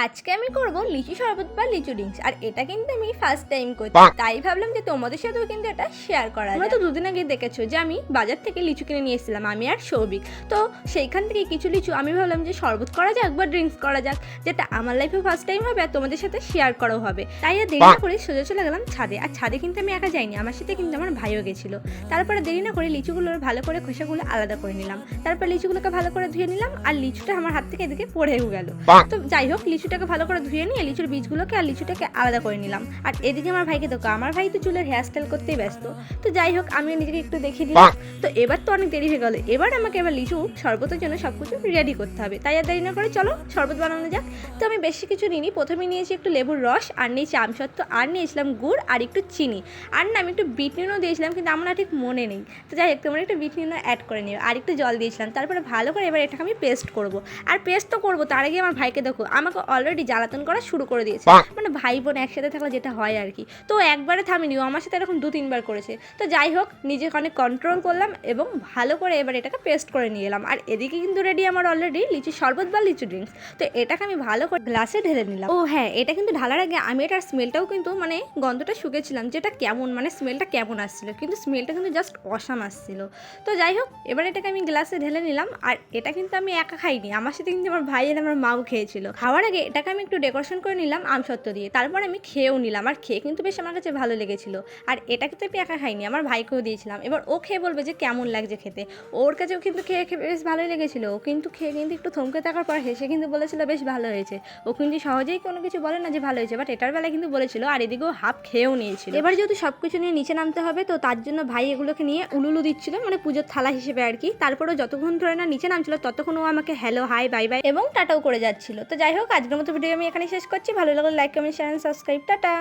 আজকে আমি করব লিচু শরবত বা লিচু ড্রিঙ্কস। আর এটা কিন্তু আমি ফার্স্ট টাইম করছি, তাই ভাবলাম যে তোমাদের সাথেও কিন্তু এটা শেয়ার করা। তোমরা তো দুদিন আগে দেখেছো যে আমি বাজার থেকে লিচু কিনে নিয়ে এসেছিলাম, আমি আর সৌভিক। তো সেইখান থেকে কিছু লিচু আমি ভাবলাম যে শরবত করা যাক বা ড্রিঙ্কস করা যাক, যেটা আমার লাইফে ফার্স্ট টাইম হবে আর তোমাদের সাথে শেয়ার করাও হবে। তাই আর দেরি না করে সোজা চলে গেলাম ছাদে। আর ছাদে কিন্তু আমি একা যাইনি, আমার সাথে কিন্তু আমার ভাইও গেছিলো। তারপরে দেরি না করে লিচুগুলোর ভালো করে খোসাগুলো আলাদা করে নিলাম। তারপর লিচুগুলোকে ভালো করে ধুয়ে নিলাম, আর লিচুটা আমার হাত থেকে এদিকে পড়েও গেল। তো যাই হোক, লিচুটাকে ভালো করে ধুয়ে নিয়ে লিচুর বীজগুলোকে আর লিচুটাকে আলাদা করে নিলাম। আর এদিকে আমার ভাইকে দেখো, আমার ভাই তো চুলের হেয়ারস্টাইল করতেই ব্যস্ত। তো যাই হোক, আমি নিজেকে একটু দেখিয়ে দিলাম। তো এবার তো অনেক দেরি হয়ে গেল, এবার আমাকে লিচু শরবতের জন্য সবকিছু রেডি করতে হবে। তাই আর দেরি না করে চলো শরবত বানানো যাক। তো আমি বেশি কিছু নিইনি, প্রথমে নিয়েছি একটু লেবুর রস, আর নিয়েছি আমসত্ত্ব, আর নিয়েছিলাম গুড় আর একটু চিনি। আর না আমি একটু বিট নুনও দিয়েছিলাম, কিন্তু আমার না ঠিক মনে নেই। তো যাই হোক, তোমরা একটু বিট নুনও অ্যাড করে নিও, আর একটু জল দিয়েছিলাম। তারপরে ভালো করে এবার এটাকে আমি পেস্ট করবো। আর পেস্ট তো করবো, তার আগে আমার ভাইকে দেখো আমাকে অলরেডি জ্বালাতন করা শুরু করে দিয়েছে। মানে ভাই বোন একসাথে থাকলে যেটা হয় আর কি। তো একবারে থামিনি, ও আমার সাথে এরকম 2-3 বার করেছে। তো যাই হোক, নিজেকে অনেক কন্ট্রোল করলাম এবং ভালো করে এবার এটাকে পেস্ট করে নিয়ে এলাম। আর এদিকে কিন্তু রেডি আমার অলরেডি লিচু শরবত বা লিচু ড্রিঙ্কস। তো এটাকে আমি ভালো করে গ্লাসে ঢেলে নিলাম। ও হ্যাঁ, এটা কিন্তু ঢালার আগে আমি এটার স্মেলটাও কিন্তু মানে গন্ধটা শুকেছিলাম, যেটা কেমন মানে স্মেলটা কেমন আসছিল, কিন্তু স্মেলটা কিন্তু জাস্ট অসাম আসছিল। তো যাই হোক, এবার এটাকে আমি গ্লাসে ঢেলে নিলাম। আর এটা কিন্তু আমি একা খাইনি, আমার সাথে কিন্তু আমার ভাই আর আমার মাও খেয়েছিল। খাওয়ার আগে এটাকে আমি একটু ডেকোরেশন করে নিলাম আমসত্ত্ব দিয়ে। তারপর আমি খেয়েও নিলাম, আর খেয়ে কিন্তু বেশ আমার কাছে ভালো লেগেছিল। আর এটা কিন্তু আমি একা খাইনি, আমার ভাইকেও দিয়েছিলাম। এবার ও খেয়ে বলবে যে কেমন লাগছে খেতে। ওর কাছেও কিন্তু খেয়ে খেয়ে বেশ ভালোই লেগেছিল। ও কিন্তু খেয়ে কিন্তু একটু থমকে থাকার পর হেসে কিন্তু বলেছিল বেশ ভালো হয়েছে। ও কিন্তু সহজেই কোনো কিছু বলে না যে ভালো হয়েছে, বাট এটার বেলায় কিন্তু বলেছিল। আর এদিকেও হাফ খেয়েও নিয়েছিল। এবার যেহেতু সব কিছু নিয়ে নিচে নামতে হবে, তো তার জন্য ভাই এগুলোকে নিয়ে উলুলু দিচ্ছিল, মানে পুজোর থালা হিসেবে আর কি। তারপরেও যতক্ষণ ধরে না নিচে নামছিল, ততক্ষণ ও আমাকে হ্যালো হাই বাই বাই এবং টাটাও করে যাচ্ছিল। তো যাই হোক, আজকের মতো ভিডিও আমি এখানে শেষ করছি। ভালো লাগলে like comment share and subscribe. Tata.